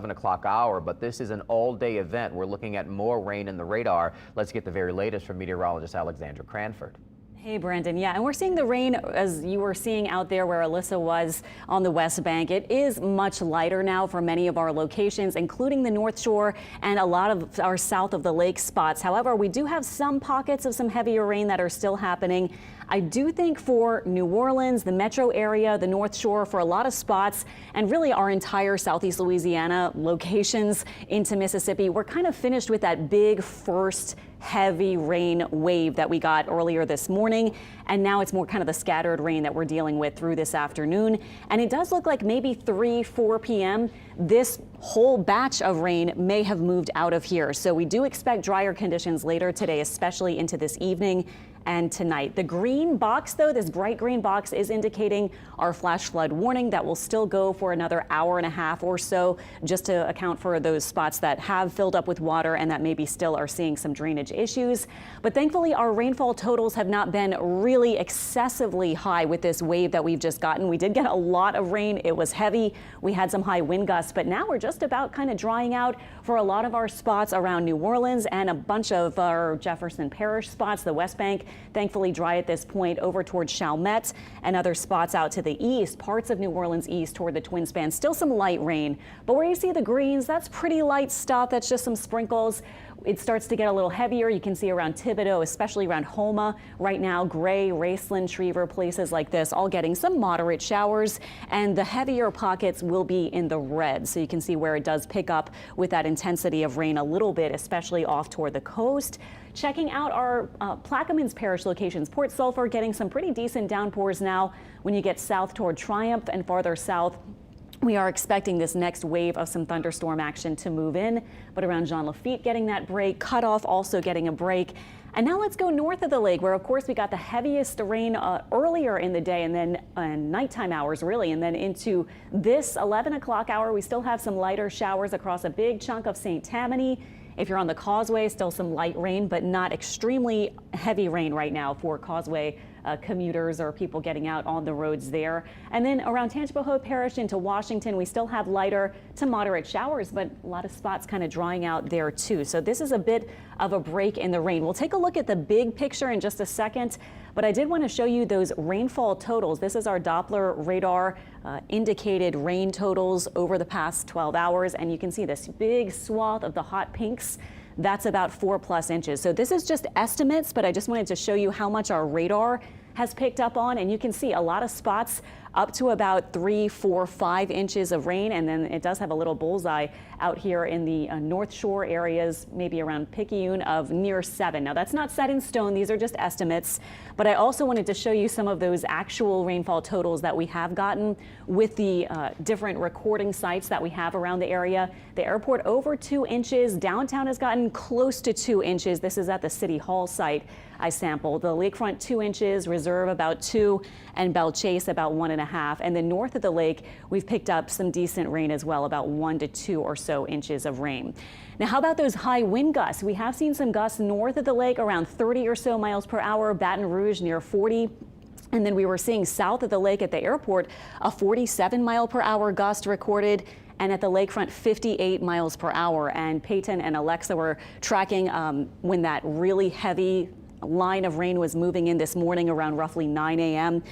11 o'clock hour, but this is an all-day event. We're looking at more rain in the radar. Let's get the very latest from meteorologist Alexandra Cranford. Hey, Brandon. Yeah, and we're seeing the rain as you were seeing out there where Alyssa was on the West Bank. It is much lighter now for many of our locations, including the North Shore and a lot of our south of the lake spots. However, we do have some pockets of some heavier rain that are still happening. I do think for New Orleans, the metro area, the North Shore, for a lot of spots, and really our entire Southeast Louisiana locations into Mississippi, we're kind of finished with that big first heavy rain wave that we got earlier this morning. And now it's more kind of the scattered rain that we're dealing with through this afternoon. And it does look like maybe 4 p.m. this whole batch of rain may have moved out of here. So we do expect drier conditions later today, especially into this evening and tonight. The green box, though, this bright green box is indicating our flash flood warning that will still go for another hour and a half or so, just to account for those spots that have filled up with water and that maybe still are seeing some drainage issues. But thankfully, our rainfall totals have not been really excessively high with this wave that we've just gotten. We did get a lot of rain. It was heavy. We had some high wind gusts, but now we're just about kind of drying out for a lot of our spots around New Orleans and a bunch of our Jefferson Parish spots, the West Bank. Thankfully dry at this point over towards Chalmette and other spots out to the east, parts of New Orleans east toward the Twin Span. Still some light rain, but where you see the greens, that's pretty light stuff. That's just some sprinkles. It starts to get a little heavier. You can see around Thibodaux, especially around Houma right now, Gray, Raceland, Schriever, places like this, all getting some moderate showers, and the heavier pockets will be in the red. So you can see where it does pick up with that intensity of rain a little bit, especially off toward the coast. Checking out our Plaquemines Parish locations, Port Sulphur getting some pretty decent downpours now when you get south toward Triumph and farther south. We are expecting this next wave of some thunderstorm action to move in, but around Jean Lafitte getting that break, Cutoff also getting a break. And now let's go north of the lake, where of course we got the heaviest rain earlier in the day and then nighttime hours really, and then into this 11 o'clock hour we still have some lighter showers across a big chunk of St. Tammany. If you're on the causeway, still some light rain, but not extremely heavy rain right now for causeway commuters or people getting out on the roads there. And then around Tangipahoa Parish into Washington, we still have lighter to moderate showers, but a lot of spots kind of drying out there too. So this is a bit of a break in the rain. We'll take a look at the big picture in just a second, but I did want to show you those rainfall totals. This is our Doppler radar indicated rain totals over the past 12 hours. And you can see this big swath of the hot pinks. That's about 4+ inches. So this is just estimates, but I just wanted to show you how much our radar has picked up on. And you can see a lot of spots up to about 3, 4, 5 inches of rain. And then it does have a little bullseye out here in the North Shore areas, maybe around Picayune, of near 7. Now that's not set in stone. These are just estimates. But I also wanted to show you some of those actual rainfall totals that we have gotten with the different recording sites that we have around the area. The airport over 2 inches. Downtown has gotten close to 2 inches. This is at the City Hall site I sampled. The lakefront 2 inches, Reserve about 2, and Belle Chase about 1.5. And then north of the lake, we've picked up some decent rain as well, about 1 to 2 or so inches of rain. Now, how about those high wind gusts? We have seen some gusts north of the lake around 30 or so miles per hour, Baton Rouge near 40. And then we were seeing south of the lake at the airport, a 47-mile-per-hour gust recorded. And at the lakefront, 58 miles per hour. And Peyton and Alexa were tracking when that really heavy line of rain was moving in this morning around roughly 9 a.m.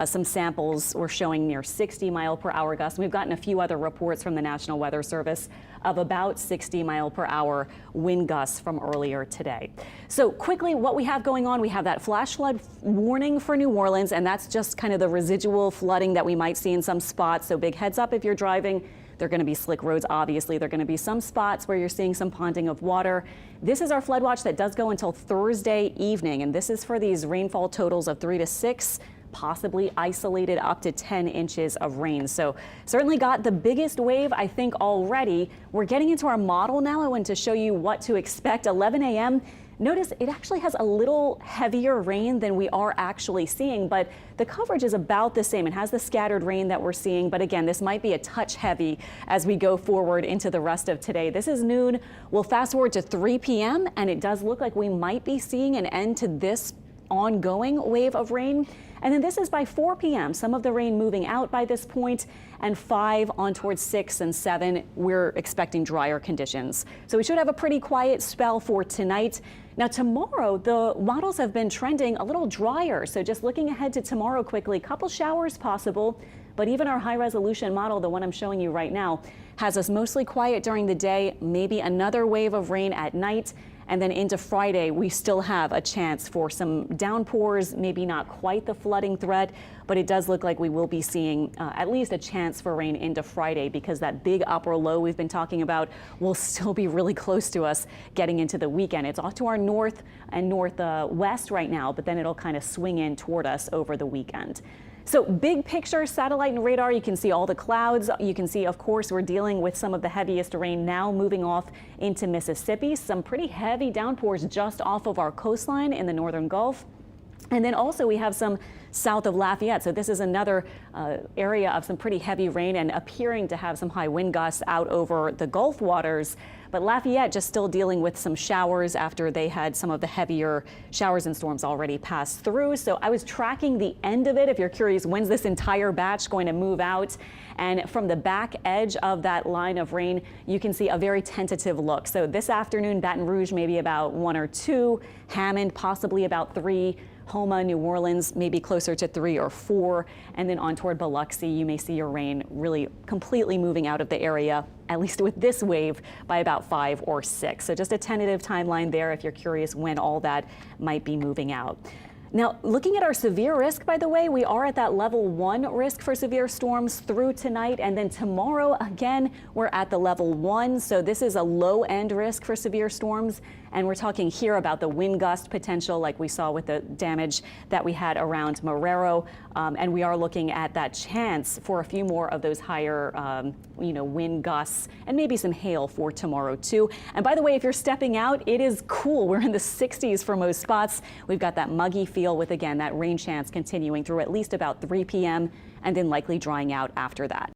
Some samples were showing near 60-mile-per-hour gusts. We've gotten a few other reports from the National Weather Service of about 60-mile-per-hour wind gusts from earlier today. So quickly, what we have going on, we have that flash flood warning for New Orleans, and that's just kind of the residual flooding that we might see in some spots. So big heads up if you're driving. They're going to be slick roads, obviously. There are going to be some spots where you're seeing some ponding of water. This is our flood watch that does go until Thursday evening, and this is for these rainfall totals of 3 to 6, possibly isolated up to 10 inches of rain. So certainly got the biggest wave, I think, already. We're getting into our model now. I want to show you what to expect. 11 a.m. Notice it actually has a little heavier rain than we are actually seeing, but the coverage is about the same. It has the scattered rain that we're seeing, but again, this might be a touch heavy as we go forward into the rest of today. This is noon. We'll fast forward to 3 p.m. and it does look like we might be seeing an end to this ongoing wave of rain. And then this is by 4 p.m. Some of the rain moving out by this point, and 5 on towards 6 and 7, we're expecting drier conditions. So we should have a pretty quiet spell for tonight. Now tomorrow, the models have been trending a little drier. So just looking ahead to tomorrow quickly, couple showers possible, but even our high resolution model, the one I'm showing you right now, has us mostly quiet during the day, maybe another wave of rain at night. And then into Friday, we still have a chance for some downpours, maybe not quite the flooding threat, but it does look like we will be seeing at least a chance for rain into Friday, because that big upper low we've been talking about will still be really close to us getting into the weekend. It's off to our north and northwest right now, but then it'll kind of swing in toward us over the weekend. So big picture satellite and radar, you can see all the clouds. You can see, of course, we're dealing with some of the heaviest rain now moving off into Mississippi. Some pretty heavy downpours just off of our coastline in the northern Gulf. And then also we have some south of Lafayette. So this is another area of some pretty heavy rain and appearing to have some high wind gusts out over the Gulf waters. But Lafayette just still dealing with some showers after they had some of the heavier showers and storms already pass through. So I was tracking the end of it. If you're curious, when's this entire batch going to move out? And from the back edge of that line of rain, you can see a very tentative look. So this afternoon, Baton Rouge, maybe about 1 or 2, Hammond, possibly about 3, Homa, New Orleans, maybe closer to 3 or 4, and then on toward Biloxi, you may see your rain really completely moving out of the area, at least with this wave, by about 5 or 6. So just a tentative timeline there if you're curious when all that might be moving out. Now, looking at our severe risk, by the way, we are at that level 1 risk for severe storms through tonight. And then tomorrow, again, we're at the level 1. So this is a low end risk for severe storms. And we're talking here about the wind gust potential like we saw with the damage that we had around Marrero. And we are looking at that chance for a few more of those higher, wind gusts and maybe some hail for tomorrow too. And by the way, if you're stepping out, it is cool. We're in the 60s for most spots. We've got that muggy feel with, again, that rain chance continuing through at least about 3 p.m. and then likely drying out after that.